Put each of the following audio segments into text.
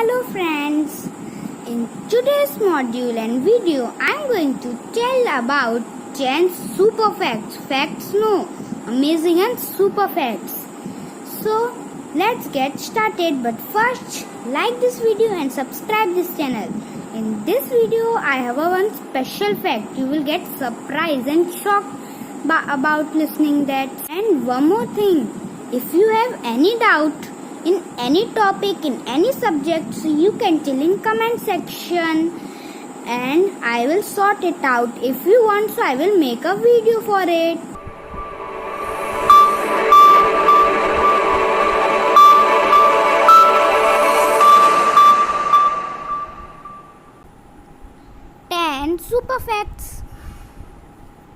Hello friends, in today's module and video I am going to tell about 10 super facts. Facts no, amazing and super facts. So let's get started, but first like this video and subscribe this channel. In this video I have one special fact. You will get surprised and shocked about listening that. And one more thing, if you have any doubt in any topic, in any subject, so you can tell in comment section and I will sort it out. If you want, so I will make a video for it. Super facts.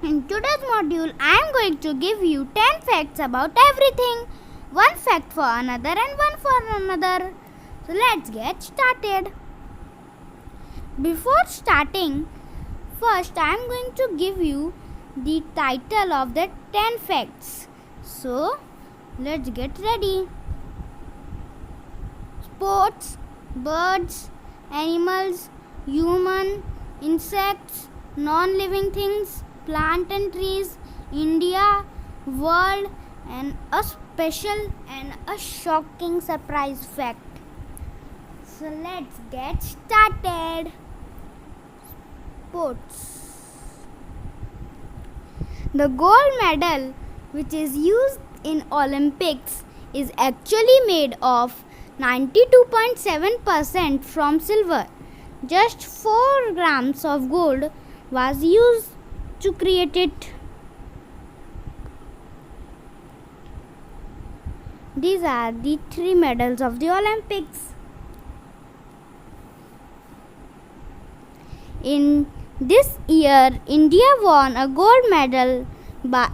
In today's module, I am going to give you 10 facts about everything. One fact for another and one for another. So let's get started. Before starting, first I am going to give you the title of the 10 facts. So let's get ready. Sports, birds, animals, human, insects, non-living things, plant and trees, India, world, and a special and a shocking surprise fact. So let's get started. Sports. The gold medal, which is used in Olympics, is actually made of 92.7% from silver. Just 4 grams of gold was used to create it. These are the 3 medals of the Olympics. In this year, India won a gold medal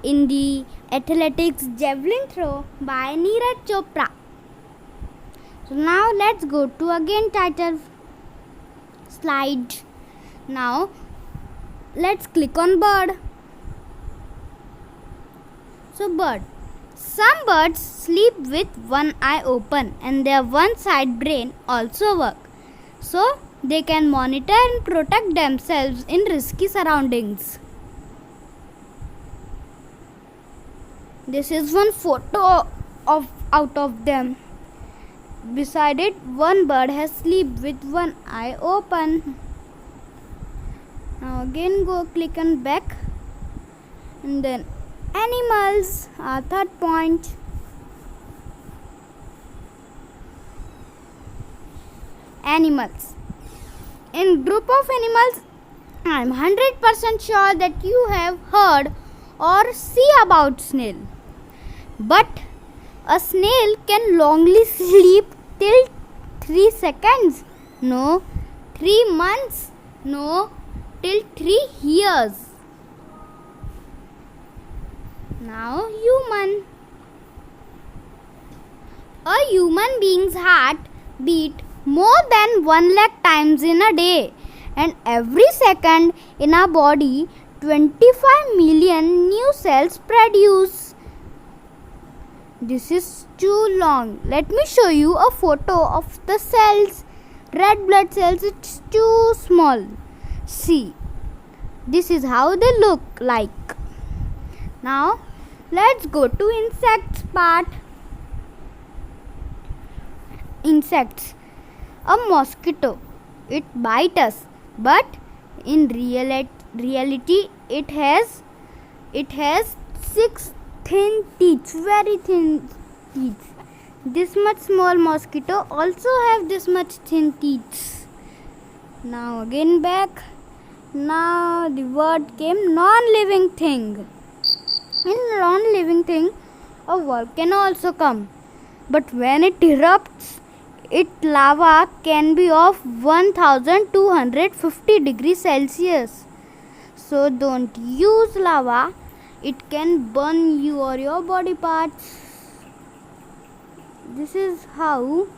in the athletics javelin throw by Neeraj Chopra. So now let's go to again title slide. Now let's click on bird. So bird. Some birds sleep with one eye open and their one side brain also work. So they can monitor and protect themselves in risky surroundings. This is one photo out of them. Beside it, one bird has sleep with one eye open. Now again go click on back, and then animals are third point. Animals. In group of animals, I am 100% sure that you have heard or see about snail. But a snail can longly sleep till 3 seconds. No. 3 months. No. Till 3 years. Now human. A human being's heart beat more than 1 lakh times in a day, and every second in our body 25 million new cells produce. This is too long. Let me show you a photo of the cells. Red blood cells, it's too small. See, this is how they look like. Now let's go to insects part. Insects. A mosquito, it bites us, but in reality it has 6 thin teeth, very thin teeth. This much small mosquito also have this much thin teeth. Now again back. Now the word came non-living thing. In non-living thing, a volcano also come, but when it erupts, its lava can be of 1250 degrees Celsius. So don't use lava. It can burn you or your body parts. This is how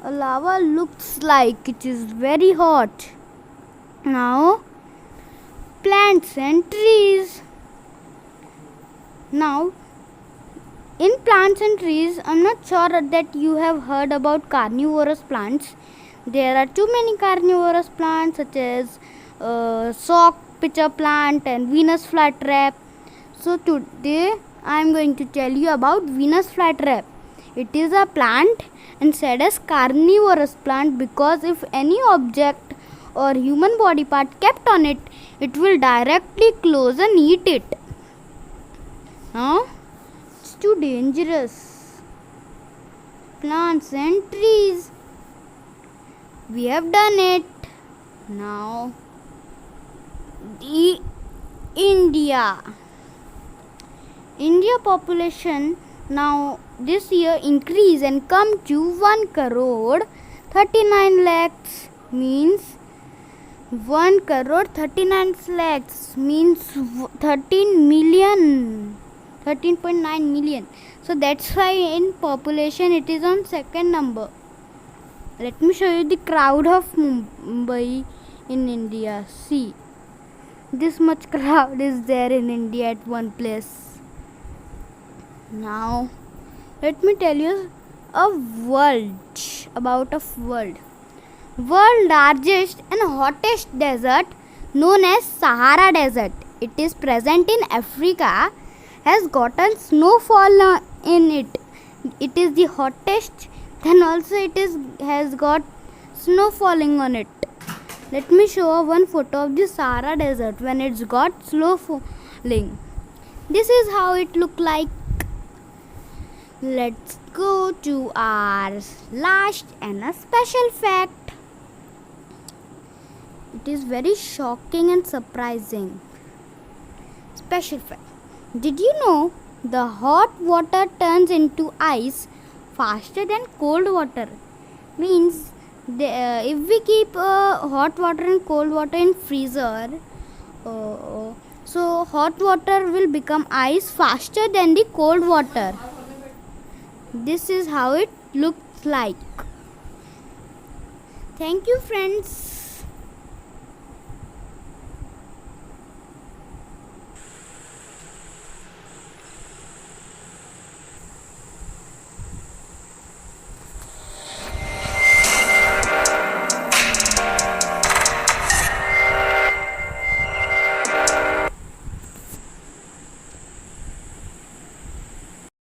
a lava looks like. It is very hot. Now plants and trees. Now in plants and trees, I'm not sure that you have heard about carnivorous plants. There are too many carnivorous plants such as sock pitcher plant and Venus flytrap. So today I am going to tell you about Venus flytrap. It is a plant and said as carnivorous plant because if any object or human body part kept on it, it will directly close and eat it. Now it's too dangerous. Plants and trees. We have done it. Now the India population now this year increase and come to 1 crore 39 lakhs means 1 crore 39 lakhs means 13.9 million. So that's why in population it is on second number. Let me show you the crowd of Mumbai in India. See, this much crowd is there in India at one place. Now, let me tell you about a world largest and hottest desert known as Sahara Desert. It is present in Africa, has gotten snowfall in it. It is the hottest, then also has got snow falling on it. Let me show one photo of the Sahara Desert when it's got snow falling. This is how it look like. Let's go to our last and a special fact. It is very shocking and surprising. Special fact. Did you know the hot water turns into ice faster than cold water? Means if we keep hot water and cold water in freezer, so hot water will become ice faster than the cold water. This is how it looks like. Thank you, friends.